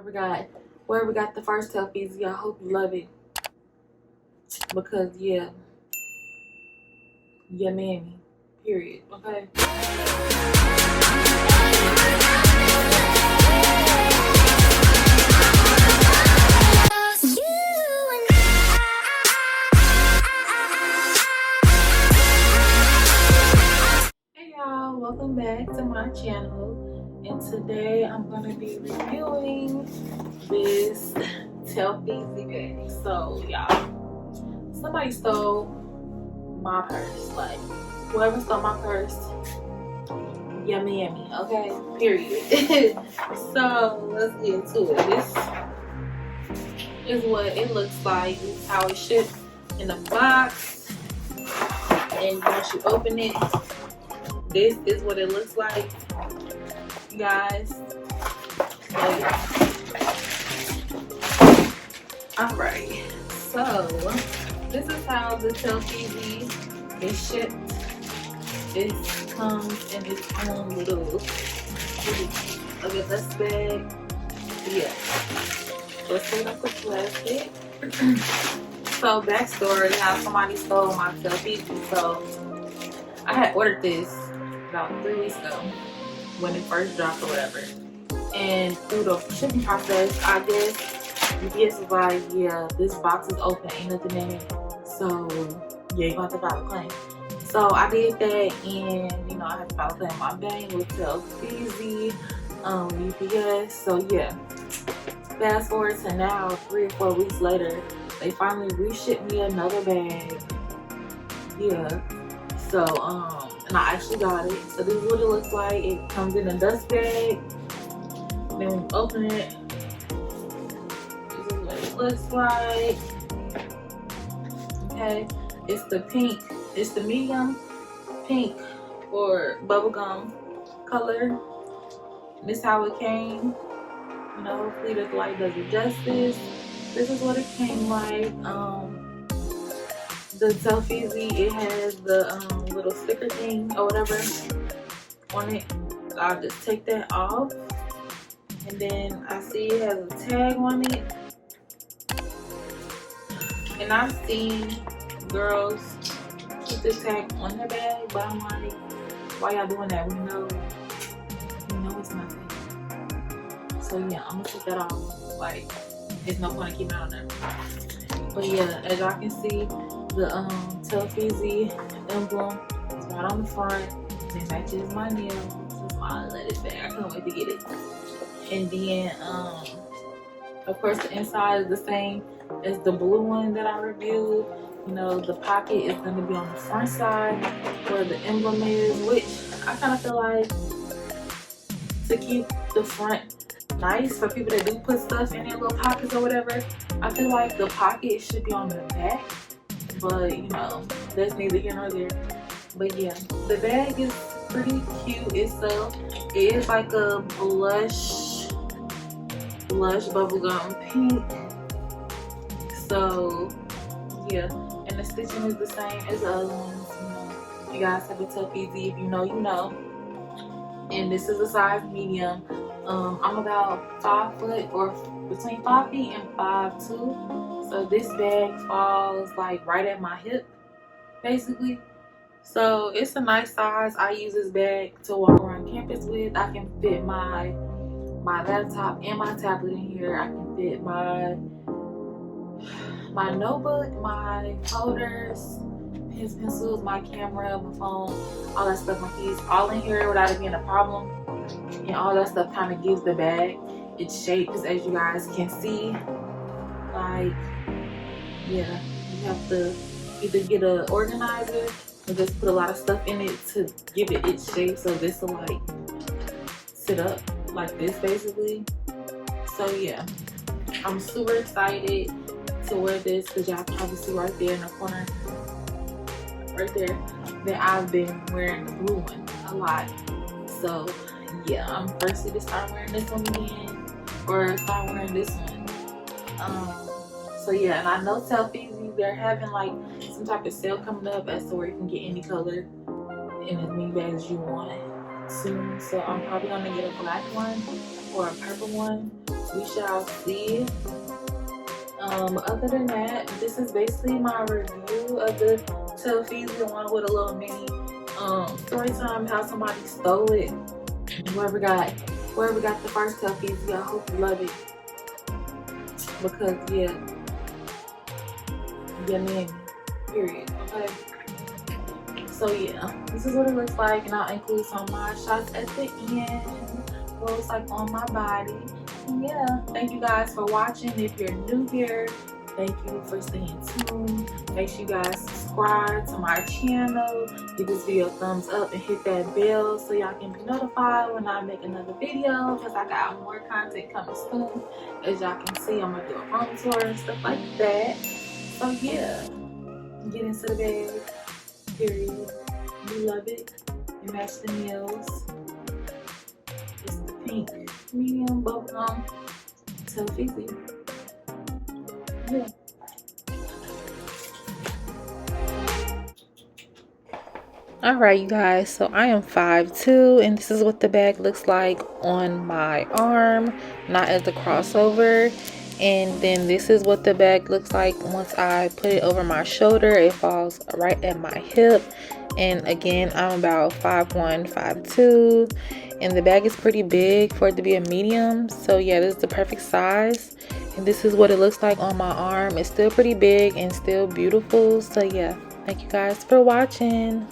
where we got the first Telfeezy. I hope you love it, because yeah, mammy. Period. Okay. Hey y'all, welcome back to my channel, and today I'm gonna be reviewing this Telfeezy bag. So y'all, somebody stole my purse. Like, whoever stole my purse, yummy, okay? Period. So let's get into it. This is what it looks like. This is how it shipped in the box, and once you open it, this is what it looks like, guys. So yeah. Alright, so this is how the Telfeezy is shipped. It comes in its own little dust bag. Yeah. Let's take up the plastic. So backstory, how somebody stole my Telfeezy. So I had ordered this about 3 weeks ago when it first dropped or whatever. And through the shipping process, I guess UPS was like, yeah, this box is open, ain't nothing in it. So yeah, you have to file a claim. So I did that, and you know, I had to file a claim on my bank with Telfeezy, UPS. So yeah. Fast forward to now, 3 or 4 weeks later, they finally reshipped me another bag. Yeah. So and I actually got it. So this is what it looks like. It comes in a dust bag. Then when you open it, this is what it looks like. Okay, it's the pink. It's the medium pink or bubblegum color. This is how it came. You know, hopefully this light does it justice. This is what it came like. The Telfeezy, it has the little sticker thing or whatever on it. So I'll just take that off. And then I see it has a tag on it. And I've seen girls keep this tag on their bag, but I'm like, why y'all doing that? We know it's not fake. So yeah, I'm gonna take that off. Like, there's no point in keeping it on there. But yeah, as y'all can see, the Telfeezy emblem is right on the front. It matches my nails. That's why I let it back. I can't wait to get it. And then, of course, the inside is the same as the blue one that I reviewed. You know, the pocket is going to be on the front side where the emblem is, which I kind of feel like, to keep the front nice for people that do put stuff in their little pockets or whatever, I feel like the pocket should be on the back. But you know, that's neither here nor there. But yeah, the bag is pretty cute itself. It is like a blush bubblegum pink. So yeah, and the stitching is the same as the other ones. You know, you guys have a Telfeezy. If you know, you know. And this is a size medium. I'm about 5 foot, or between 5 feet and 5'2". So this bag falls like right at my hip, basically. So it's a nice size. I use this bag to walk around campus with. I can fit my laptop and my tablet in here. I can fit my notebook, my folders, pens, pencils, my camera, my phone, all that stuff, my keys, all in here without it being a problem. And all that stuff kind of gives the bag its shape, because as you guys can see, like, yeah, you have to either get an organizer or just put a lot of stuff in it to give it its shape, so this will like sit up like this basically. So yeah, I'm super excited to wear this, because y'all can probably see right there in the corner right there that I've been wearing the blue one a lot. So yeah, I'm thirsty to start wearing this one again, or start wearing this one. So yeah, and I know Telfeezy, they're having like some type of sale coming up as to where you can get any color in as many bags as you want. soon, so I'm probably gonna get a black one or a purple one. We shall see. Other than that, this is basically my review of the Telfeezy one with a little mini story time how somebody stole it. Whoever got the first Telfeezy, I hope you love it, because yeah, man, period. Okay. So yeah, this is what it looks like, and I'll include some of my shots at the end. What it looks like on my body. And yeah, thank you guys for watching. If you're new here, thank you for staying tuned. Make sure you guys subscribe to my channel. Give this video a thumbs up and hit that bell so y'all can be notified when I make another video, because I got more content coming soon. As y'all can see, I'm gonna do a home tour and stuff like that. So yeah, get into the bag. Period. We love it. It matches the nails. It's the pink medium bubblegum Telfeezy. Yeah. Alright, you guys, so I am 5'2", and this is what the bag looks like on my arm, not as a crossover. And then this is what the bag looks like once I put it over my shoulder. It falls right at my hip. And again, I'm about 5'1", 5'2", and the bag is pretty big for it to be a medium. So yeah, this is the perfect size. And this is what it looks like on my arm. It's still pretty big and still beautiful. So yeah, thank you guys for watching.